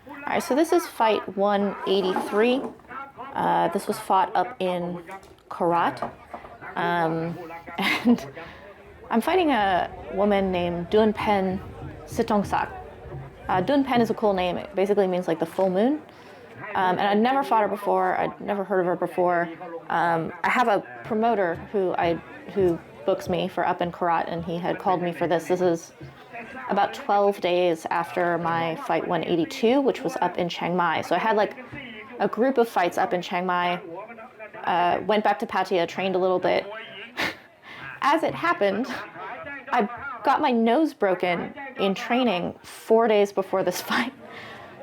All right, so this is fight 183. This was fought up in Korat. And I'm fighting a woman named Duanpen Sitthongsak. Duanpen is a cool name. It basically means like the full moon. And I'd never fought her before. I'd never heard of her before. I have a promoter who books me for up in Korat, and he had called me for this. This is about 12 days after my fight 182, which was up in Chiang Mai. So I had like a group of fights up in Chiang Mai, went back to Pattaya, trained a little bit. As it happened, I got my nose broken in training 4 days before this fight.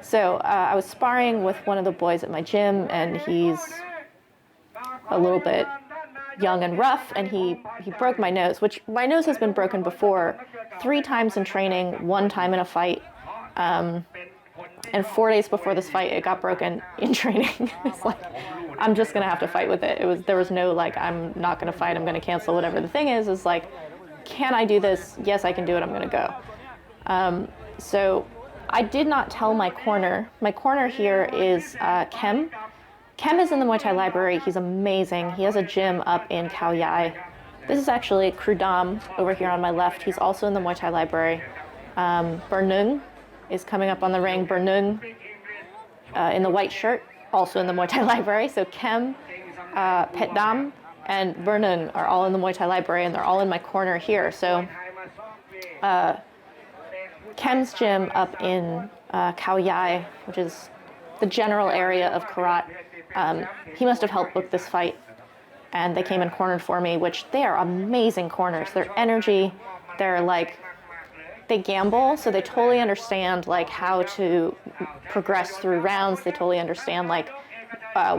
So I was sparring with one of the boys at my gym, and he's a little bit young and rough, and he broke my nose, which my nose has been broken before 3 times in training, 1 time in a fight. And 4 days before this fight, it got broken in training. It's like, I'm just gonna have to fight with it. There was no like, I'm not gonna fight, I'm gonna cancel, whatever. The thing is like, can I do this? Yes, I can do it, I'm gonna go. So I did not tell my corner. My corner here is Kem. Kem is in the Muay Thai Library. He's amazing. He has a gym up in Khao Yai. This is actually Krudam over here on my left. He's also in the Muay Thai Library. Bernung is coming up on the ring. Bernung in the white shirt, also in the Muay Thai Library. So Kem, Petdam, and Bernung are all in the Muay Thai Library, and they're all in my corner here. So Kem's gym up in Khao Yai, which is the general area of Korat. He must have helped book this fight, and they came and cornered for me, which they are amazing corners. Their energy, they're like, they gamble, so they totally understand like how to progress through rounds. They totally understand like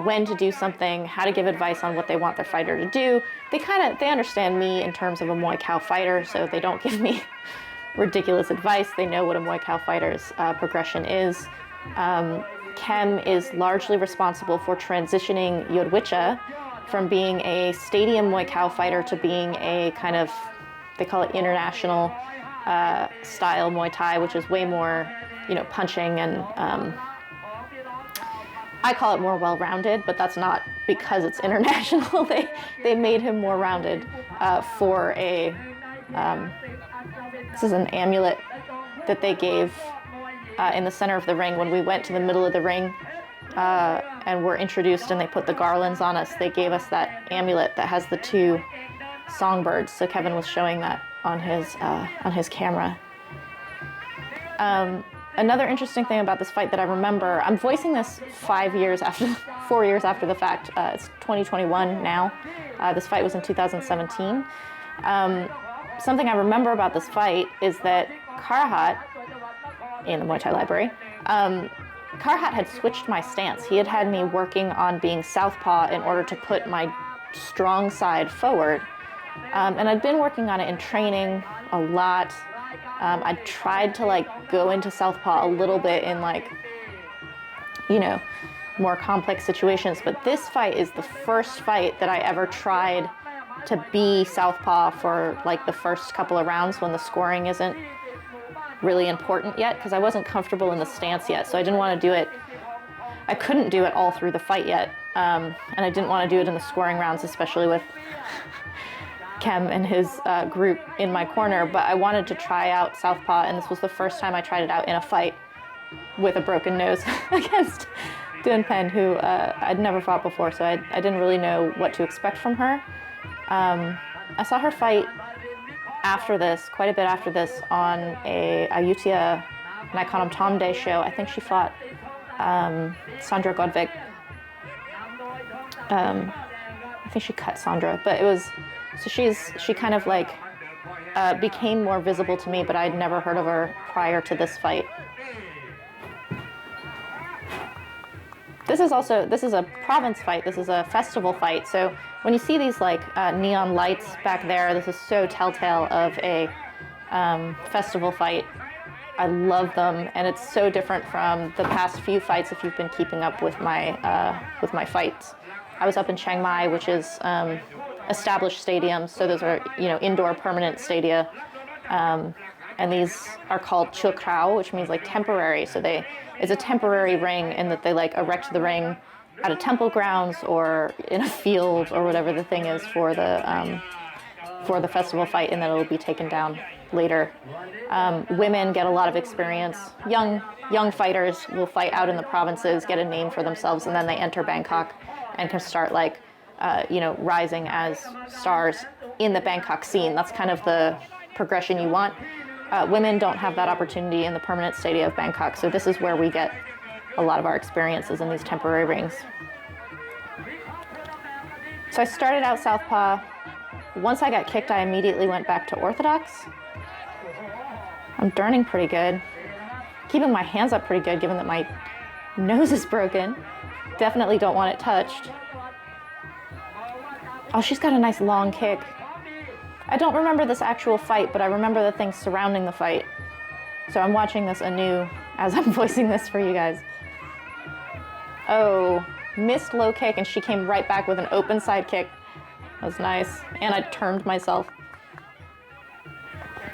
when to do something, how to give advice on what they want their fighter to do. They understand me in terms of a Muay Thai fighter, so they don't give me ridiculous advice. They know what a Muay Thai fighter's progression is. Kem is largely responsible for transitioning Yodwicha from being a stadium Muay Thai fighter to being a kind of, they call it international style Muay Thai, which is way more, punching, and I call it more well-rounded, but that's not because it's international. They made him more rounded for a, this is an amulet that they gave in the center of the ring when we went to the middle of the ring and were introduced, and they put the garlands on us. They gave us that amulet that has the 2 songbirds. So Kevin was showing that on his camera. Another interesting thing about this fight that I remember, I'm voicing this 4 years after the fact. It's 2021 now. This fight was in 2017. Something I remember about this fight is that Karahat, in the Muay Thai Library, Karahat had switched my stance. He had me working on being southpaw in order to put my strong side forward. And I'd been working on it in training a lot. I tried to like go into southpaw a little bit in like, more complex situations, but this fight is the first fight that I ever tried to be southpaw for like the first couple of rounds when the scoring isn't really important yet, because I wasn't comfortable in the stance yet, so I didn't want to do it. I couldn't do it all through the fight yet, and I didn't want to do it in the scoring rounds, especially with Kem and his group in my corner, but I wanted to try out southpaw, and this was the first time I tried it out in a fight with a broken nose against Duanpen, who I'd never fought before, so I didn't really know what to expect from her. I saw her fight quite a bit after this, on a Ayutthaya Naikanam Tom Day show. I think she fought Sandra Godvik. I think she cut Sandra, but it was, so she kind of like became more visible to me, but I'd never heard of her prior to this fight. This is a province fight. This is a festival fight. So when you see these like neon lights back there, this is so telltale of a festival fight. I love them, and it's so different from the past few fights if you've been keeping up with my fights. I was up in Chiang Mai, which is established stadiums, so those are indoor permanent stadia. And these are called chukrao, which means like temporary. So it's a temporary ring in that they like erect the ring at a temple grounds or in a field or whatever the thing is for the festival fight, and then it'll be taken down later. Women get a lot of experience. Young fighters will fight out in the provinces, get a name for themselves, and then they enter Bangkok and can start like, rising as stars in the Bangkok scene. That's kind of the progression you want. Women don't have that opportunity in the permanent stadium of Bangkok, so this is where we get a lot of our experiences in these temporary rings. So I started out southpaw. Once I got kicked, I immediately went back to orthodox. I'm turning pretty good. Keeping my hands up pretty good given that my nose is broken. Definitely don't want it touched. Oh, she's got a nice long kick. I don't remember this actual fight, but I remember the things surrounding the fight. So I'm watching this anew as I'm voicing this for you guys. Oh, missed low kick, and she came right back with an open side kick. That was nice. And I turned myself.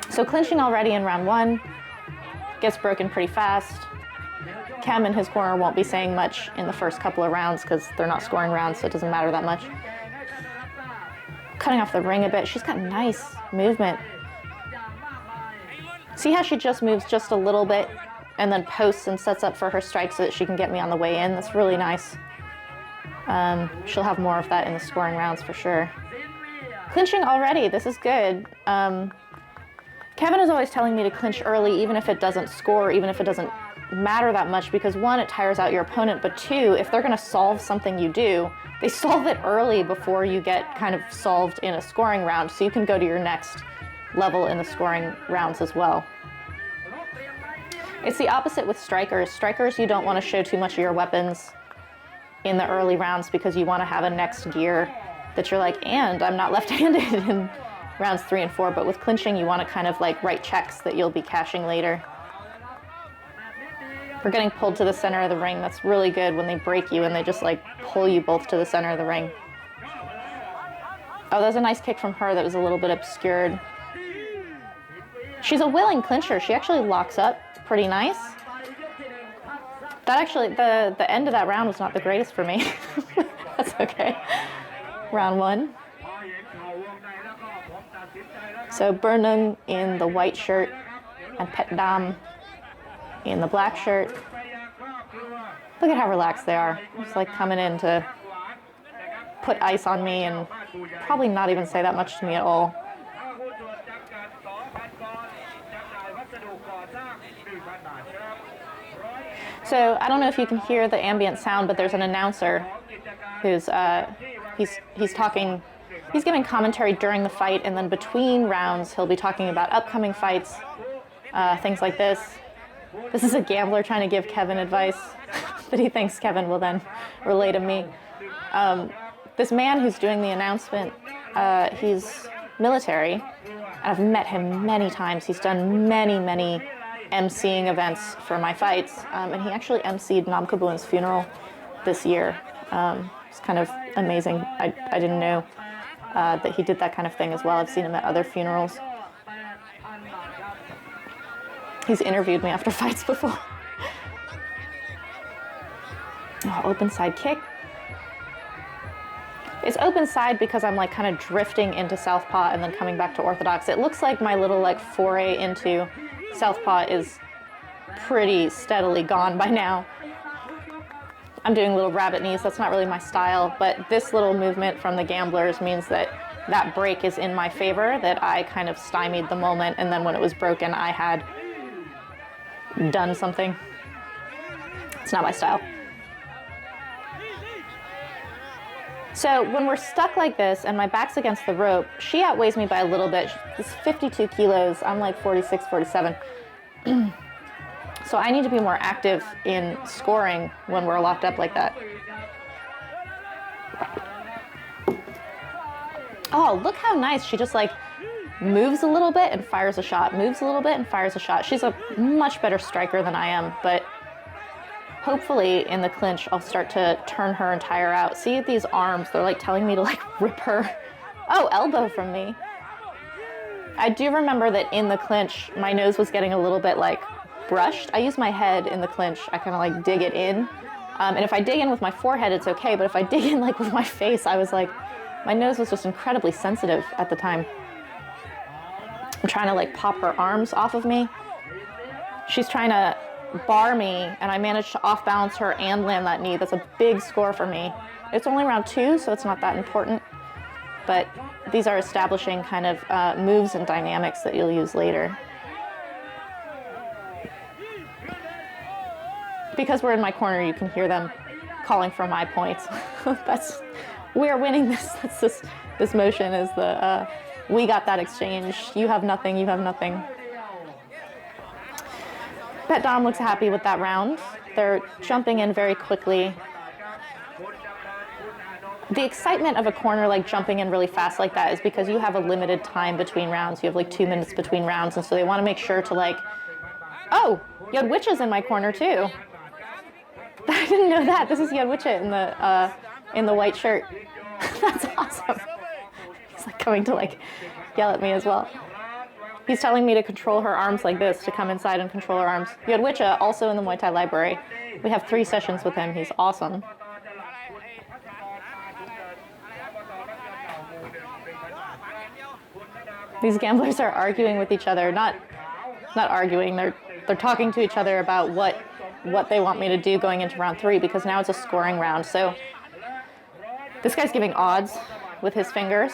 So clinching already in round 1. Gets broken pretty fast. Kem in his corner won't be saying much in the first couple of rounds because they're not scoring rounds, so it doesn't matter that much. Cutting off the ring a bit. She's got nice movement. See how she just moves just a little bit and then posts and sets up for her strike so that she can get me on the way in? That's really nice. She'll have more of that in the scoring rounds for sure. Clinching already. This is good. Kevin is always telling me to clinch early, even if it doesn't score, even if it doesn't matter that much, because 1, it tires out your opponent, but 2, if they're going to solve something you do, they solve it early before you get kind of solved in a scoring round, so you can go to your next level in the scoring rounds as well. It's the opposite with strikers. Strikers, you don't want to show too much of your weapons in the early rounds because you want to have a next gear that you're like, and I'm not left-handed in rounds 3 and 4, but with clinching, you want to kind of like write checks that you'll be cashing later. We're getting pulled to the center of the ring. That's really good when they break you and they just like pull you both to the center of the ring. Oh, that was a nice kick from her that was a little bit obscured. She's a willing clincher. She actually locks up pretty nice. That actually, the end of that round was not the greatest for me. That's okay. Round 1. So Burnung in the white shirt and Pet Dam in the black shirt. Look at how relaxed they are. Just like coming in to put ice on me and probably not even say that much to me at all. So I don't know if you can hear the ambient sound, but there's an announcer who's he's talking. He's giving commentary during the fight, and then between rounds, he'll be talking about upcoming fights, things like this. This is a gambler trying to give Kevin advice that he thinks Kevin will then relay to me. This man who's doing the announcement, he's military, and I've met him many times. He's done many emceeing events for my fights, and he actually emceed Nam Kabuan's funeral this year. It's kind of amazing. I didn't know that he did that kind of thing as well. I've seen him at other funerals. He's interviewed me after fights before. Oh, open side kick. It's open side because I'm like kind of drifting into southpaw and then coming back to orthodox. It looks like my little like foray into southpaw is pretty steadily gone by now. I'm doing little rabbit knees. That's not really my style, but this little movement from the gamblers means that that break is in my favor, that I kind of stymied the moment, and then when it was broken, I had done something. It's not my style. So when we're stuck like this and my back's against the rope, she outweighs me by a little bit. She's 52 kilos. I'm like 46, 47. So I need to be more active in scoring when we're locked up like that. Oh, look how nice. She just like moves a little bit and fires a shot, moves a little bit and fires a shot. She's a much better striker than I am, but hopefully in the clinch, I'll start to turn her and tire out. See these arms, they're like telling me to like rip her. Oh, elbow from me. I do remember that in the clinch, my nose was getting a little bit like brushed. I use my head in the clinch. I kind of like dig it in. And if I dig in with my forehead, it's okay. But if I dig in like with my face, I was like, my nose was just incredibly sensitive at the time. I'm trying to like pop her arms off of me. She's trying to bar me, and I managed to off balance her and land that knee. That's a big score for me. It's only round 2, so it's not that important. But these are establishing kind of moves and dynamics that you'll use later. Because we're in my corner, you can hear them calling for my points. We are winning this. That's this motion is the, we got that exchange. You have nothing, you have nothing. Pet Dom looks happy with that round. They're jumping in very quickly. The excitement of a corner like jumping in really fast like that is because you have a limited time between rounds. You have like 2 minutes between rounds, and so they want to make sure to like, oh, Yodwicha's in my corner too. I didn't know that. This is Yodwicha in the white shirt. That's awesome. He's like coming to like yell at me as well. He's telling me to control her arms like this, to come inside and control her arms. Duuglas-Ittu, also in the Muay Thai Library. We have 3 sessions with him. He's awesome. These gamblers are arguing with each other. Not arguing. They're talking to each other about what they want me to do going into round 3, because now it's a scoring round. So this guy's giving odds with his fingers,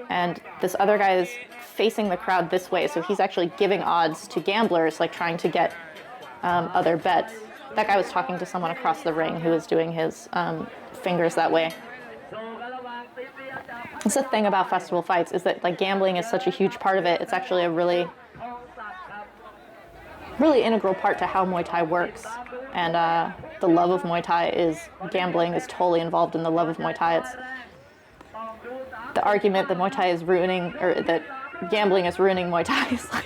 and this other guy is facing the crowd this way, so he's actually giving odds to gamblers, like trying to get other bets. That guy was talking to someone across the ring who was doing his fingers that way. That's the thing about festival fights, is that like gambling is such a huge part of it. It's actually a really integral part to how Muay Thai works. And the love of Muay Thai is, gambling is totally involved in the love of Muay Thai. It's the argument that Muay Thai is ruining, or that gambling is ruining Muay Thai is like,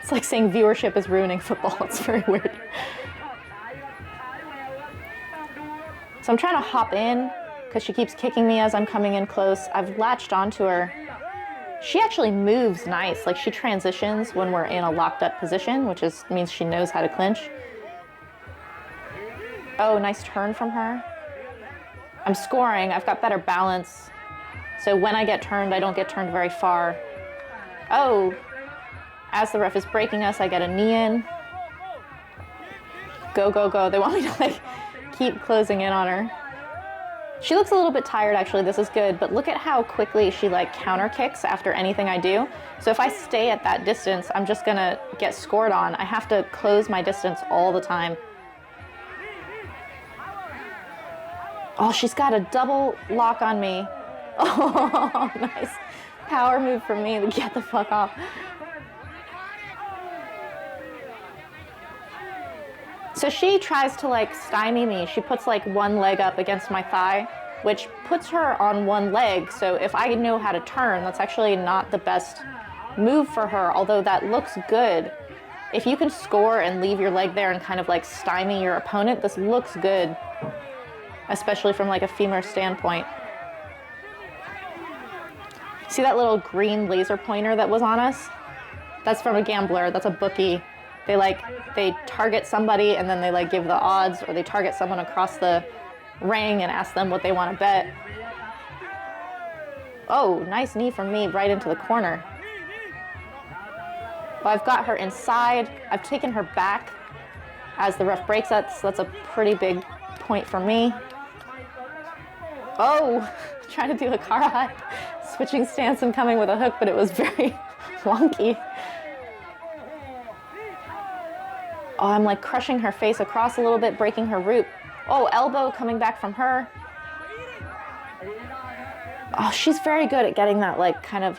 it's like saying viewership is ruining football. It's very weird. So I'm trying to hop in because she keeps kicking me as I'm coming in close. I've latched onto her. She actually moves nice. Like she transitions when we're in a locked up position, which means she knows how to clinch. Oh, nice turn from her. I'm scoring. I've got better balance. So when I get turned, I don't get turned very far. Oh, as the ref is breaking us, I get a knee in. Go, go, go. They want me to like keep closing in on her. She looks a little bit tired, actually. This is good, but look at how quickly she like counter kicks after anything I do. So if I stay at that distance, I'm just gonna get scored on. I have to close my distance all the time. Oh, she's got a double lock on me. Oh, nice power move from me to get the fuck off. So she tries to like stymie me. She puts like one leg up against my thigh, which puts her on one leg. So if I know how to turn, that's actually not the best move for her, although that looks good. If you can score and leave your leg there and kind of like stymie your opponent, this looks good, especially from like a femur standpoint. See that little green laser pointer that was on us? That's from a gambler. That's a bookie. They target somebody and then they like give the odds, or they target someone across the ring and ask them what they want to bet. Oh, nice knee from me right into the corner. Well, I've got her inside. I've taken her back as the ref breaks us. So that's a pretty big point for me. Oh, trying to do a kara, switching stance and coming with a hook, but it was very wonky. Oh, I'm like crushing her face across a little bit, breaking her root. Oh, elbow coming back from her. Oh, she's very good at getting that like kind of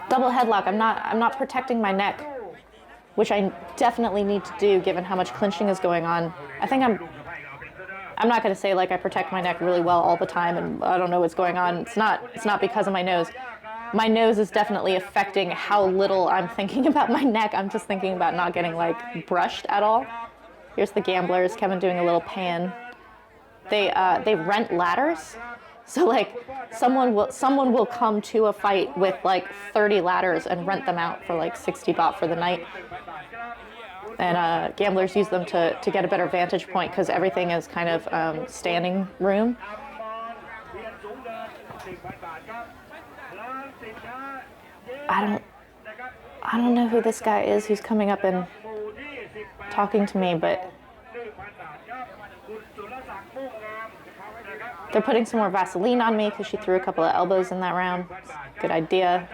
double headlock. I'm not protecting my neck, which I definitely need to do given how much clinching is going on. I think I'm not going to say like I protect my neck really well all the time and I don't know what's going on. It's not because of my nose. My nose is definitely affecting how little I'm thinking about my neck. I'm just thinking about not getting like brushed at all. Here's the gamblers, Kevin doing a little pan. They rent ladders. So like someone will come to a fight with like 30 ladders and rent them out for like 60 baht for the night. And gamblers use them to get a better vantage point because everything is kind of standing room. I don't know who this guy is who's coming up and talking to me, but they're putting some more Vaseline on me because she threw a couple of elbows in that round. Good idea.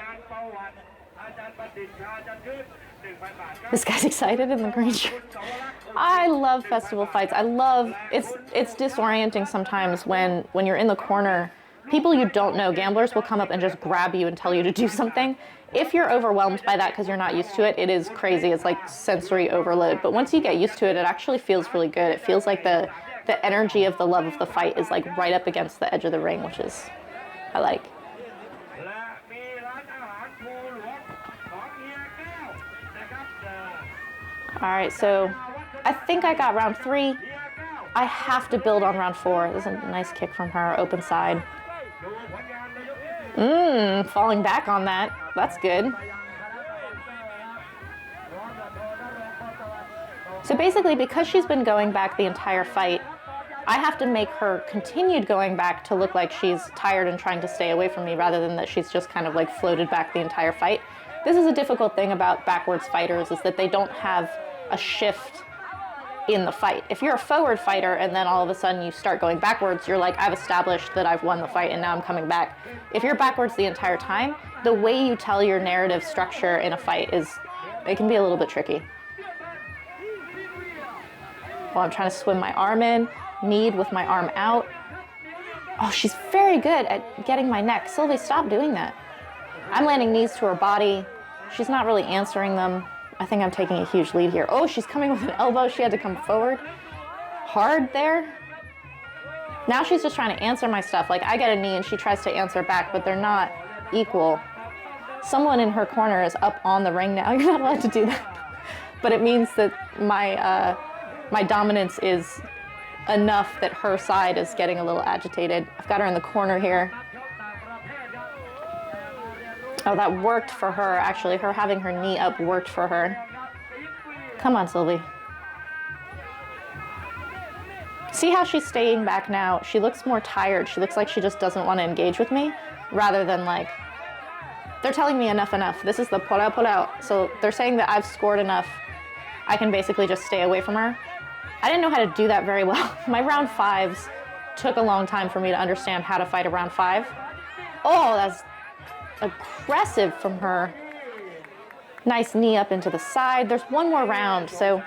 This guy's excited in the green shirt. I love festival fights. It's disorienting sometimes when you're in the corner. People you don't know, gamblers will come up and just grab you and tell you to do something. If you're overwhelmed by that because you're not used to it, it is crazy. It's like sensory overload. But once you get used to it, it actually feels really good. It feels like the energy of the love of the fight is like right up against the edge of the ring, which is, I like. All right, so I think I got round 3. I have to build on round 4. This is a nice kick from her, open side. Falling back on that. That's good. So basically, because she's been going back the entire fight, I have to make her continued going back to look like she's tired and trying to stay away from me rather than that she's just kind of like floated back the entire fight. This is a difficult thing about backwards fighters, is that they don't have a shift in the fight. If you're a forward fighter and then all of a sudden you start going backwards, you're like, I've established that I've won the fight and now I'm coming back. If you're backwards the entire time, the way you tell your narrative structure in a fight it can be a little bit tricky. Well, I'm trying to swim my arm in, kneed with my arm out. Oh, she's very good at getting my neck. Sylvie, stop doing that. I'm landing knees to her body. She's not really answering them. I think I'm taking a huge lead here. Oh, she's coming with an elbow. She had to come forward. Hard there. Now she's just trying to answer my stuff. Like, I get a knee and she tries to answer back, but they're not equal. Someone in her corner is up on the ring now. You're not allowed to do that. But it means that my dominance is enough that her side is getting a little agitated. I've got her in the corner here. Oh, that worked for her, actually. Her having her knee up worked for her. Come on, Sylvie. See how she's staying back now? She looks more tired. She looks like she just doesn't want to engage with me, rather than like, they're telling me enough. This is the pull out. So they're saying that I've scored enough. I can basically just stay away from her. I didn't know how to do that very well. My round 5s took a long time for me to understand how to fight a round 5. Oh, that's aggressive from her. Nice knee up into the side. There's one more round, so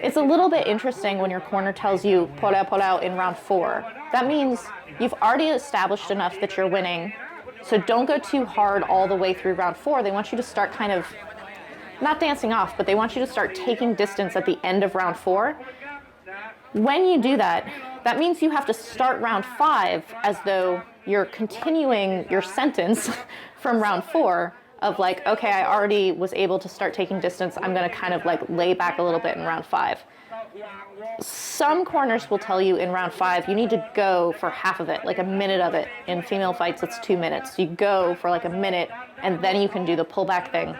it's a little bit interesting when your corner tells you pull out in round 4. That means you've already established enough that you're winning, so don't go too hard all the way through round 4. They want you to start kind of, not dancing off, but they want you to start taking distance at the end of round 4. When you do that, that means you have to start round 5 as though you're continuing your sentence from round 4 of like, okay, I already was able to start taking distance. I'm going to kind of like lay back a little bit in round 5. Some corners will tell you in round 5, you need to go for half of it, like a minute of it. In female fights, it's 2 minutes. You go for like a minute and then you can do the pullback thing,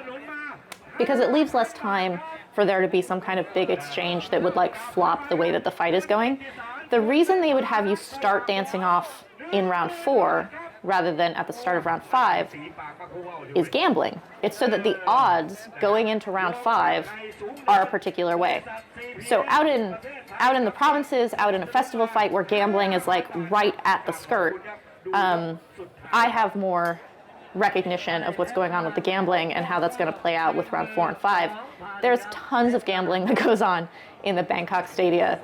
because it leaves less time for there to be some kind of big exchange that would like flop the way that the fight is going. The reason they would have you start dancing off in round 4 rather than at the start of round 5 is gambling. It's so that the odds going into round 5 are a particular way. So out in the provinces, out in a festival fight where gambling is like right at the skirt, I have more recognition of what's going on with the gambling and how that's going to play out with round 4 and 5. There's tons of gambling that goes on in the Bangkok stadia.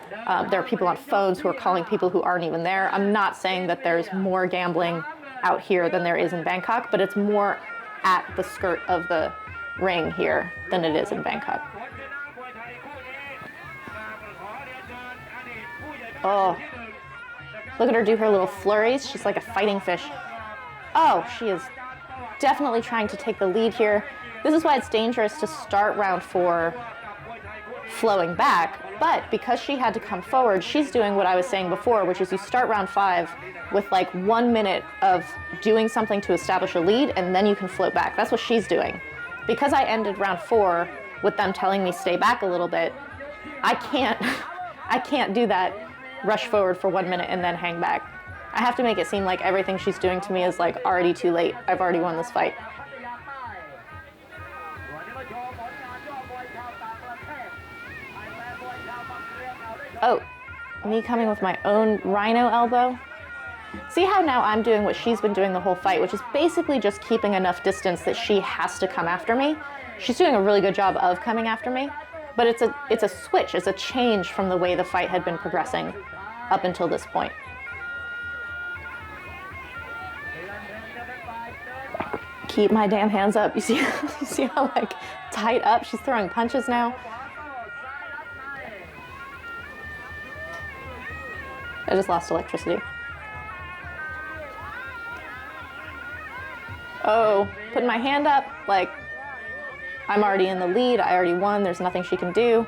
There are people on phones who are calling people who aren't even there. I'm not saying that there's more gambling out here than there is in Bangkok, but it's more at the skirt of the ring here than it is in Bangkok. Oh, look at her do her little flurries. She's like a fighting fish. Oh, she is definitely trying to take the lead here. This is why it's dangerous to start round 4 flowing back, but because she had to come forward, she's doing what I was saying before, which is you start round 5 with like 1 minute of doing something to establish a lead, and then you can float back. That's what she's doing. Because I ended round 4 with them telling me stay back a little bit, I can't do that rush forward for 1 minute and then hang back. I have to make it seem like everything she's doing to me is like already too late. I've already won this fight. Oh, me coming with my own rhino elbow. See how now I'm doing what she's been doing the whole fight, which is basically just keeping enough distance that she has to come after me. She's doing a really good job of coming after me, but it's a switch, it's a change from the way the fight had been progressing up until this point. Keep my damn hands up. You see how like tight up? She's throwing punches now. I just lost electricity. Oh, putting my hand up, like I'm already in the lead, I already won, there's nothing she can do.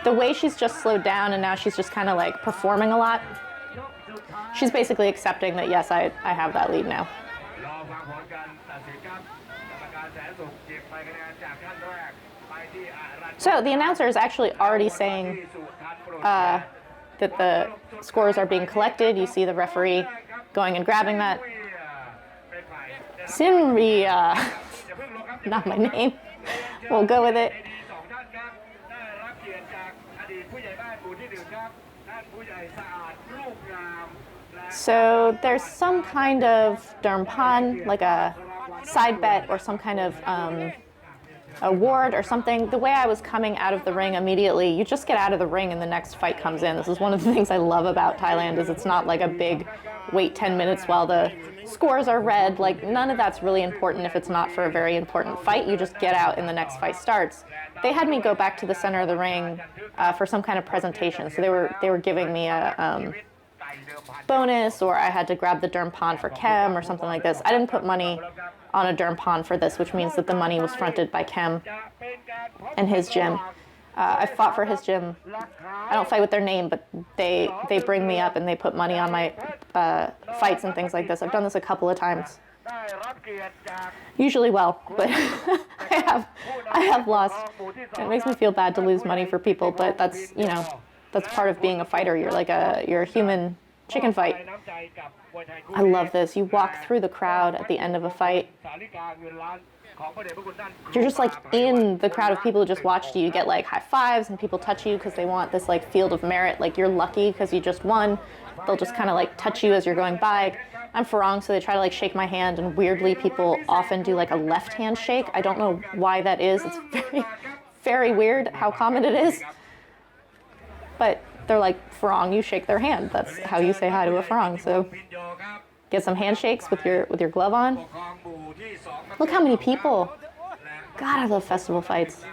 The way she's just slowed down and now she's just kind of like performing a lot, she's basically accepting that yes, I have that lead now. So the announcer is actually already saying that the scores are being collected. You see the referee going and grabbing that. Sylvie, not my name. We'll go with it. So there's some kind of Duanpen, like a side bet or some kind of award or something. The way I was coming out of the ring immediately, you just get out of the ring and the next fight comes in. This is one of the things I love about Thailand, is it's not like a big wait 10 minutes while the scores are read. Like, none of that's really important if it's not for a very important fight. You just get out and the next fight starts. They had me go back to the center of the ring for some kind of presentation. So they were giving me a bonus, or I had to grab the Duanpen for Kem or something like this. I didn't put money on a Duanpen for this, which means that the money was fronted by Kem and his gym. I fought for his gym. I don't fight with their name, but they bring me up and they put money on my fights and things like this. I've done this a couple of times. Usually well, but I have lost. It makes me feel bad to lose money for people, but that's, you know, that's part of being a fighter. You're a human chicken fight. I love this. You walk through the crowd at the end of a fight. You're just like in the crowd of people who just watched you. You get like high fives and people touch you because they want this like field of merit. Like, you're lucky because you just won. They'll just kind of like touch you as you're going by. I'm Farang, so they try to like shake my hand, and weirdly people often do like a left hand shake. I don't know why that is. It's very, very weird how common it is. But they're like, Farang, you shake their hand. That's how you say hi to a Farang. So get some handshakes with your glove on. Look how many people. God, I love festival fights.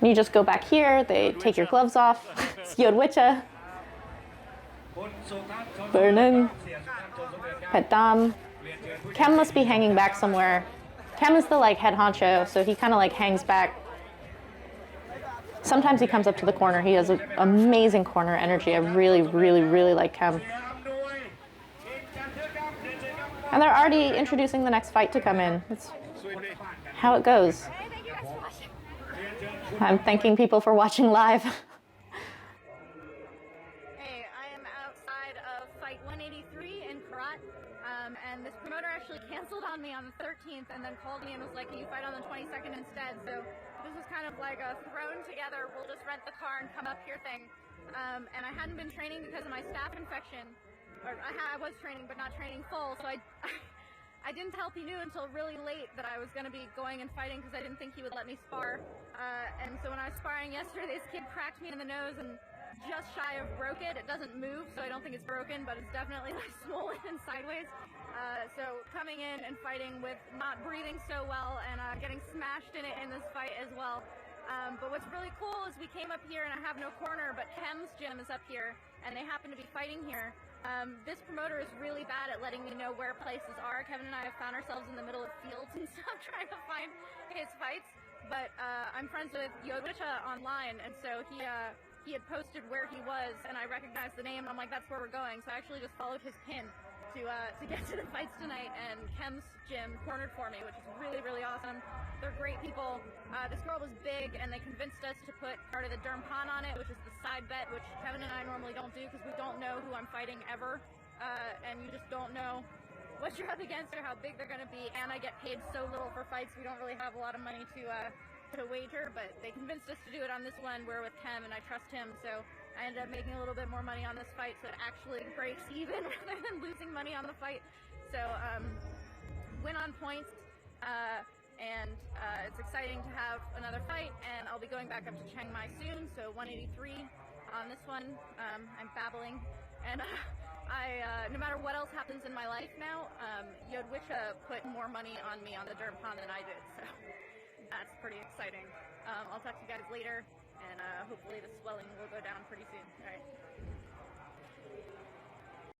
And you just go back here, they take your gloves off. Siodwicha. Burning. Petam. Kem must be hanging back somewhere. Kem is the like head honcho, so he kind of like hangs back. Sometimes he comes up to the corner. He has an amazing corner energy. I really, really, really like Kem. And they're already introducing the next fight to come in. That's how it goes. I'm thanking people for watching live. Hey, I am outside of fight 183 in Karat, and this promoter actually canceled on me on the 13th and then called me and was like, can you fight on the 22nd instead? So this was kind of like a thrown together, we'll just rent the car and come up here thing. And I hadn't been training because of my staph infection. Or I was training, but not training full, so I didn't tell Pinu until really late that I was going to be going and fighting because I didn't think he would let me spar. And so when I was sparring yesterday, this kid cracked me in the nose and just shy of broke it. It doesn't move, so I don't think it's broken, but it's definitely like swollen and sideways. So coming in and fighting with not breathing so well and getting smashed in it in this fight as well. But what's really cool is we came up here and I have no corner, but Kem's gym is up here and they happen to be fighting here. This promoter is really bad at letting me know where places are. Kevin and I have found ourselves in the middle of fields and stuff trying to find his fights. But I'm friends with Yodwicha online, and so he had posted where he was, and I recognized the name. I'm like, that's where we're going. So I actually just followed his pin to get to the fights tonight, and Chem's gym cornered for me, which is really, really awesome. They're great people. This girl was big, and they convinced us to put part of the Duanpen on it, which is the side bet, which Kevin and I normally don't do because we don't know who I'm fighting ever, and you just don't know what you're up against or how big they're going to be. And I get paid so little for fights, we don't really have a lot of money to wager, but they convinced us to do it on this one. We're with Chem, and I trust him, so I ended up making a little bit more money on this fight, so it actually breaks even rather than losing money on the fight. So win on points, and it's exciting to have another fight, and I'll be going back up to Chiang Mai soon, so 183 on this one. I'm babbling, and no matter what else happens in my life now, Yodwicha put more money on me on the Duanpen than I did, so that's pretty exciting. I'll talk to you guys later, and hopefully the swelling will go down pretty soon. All right.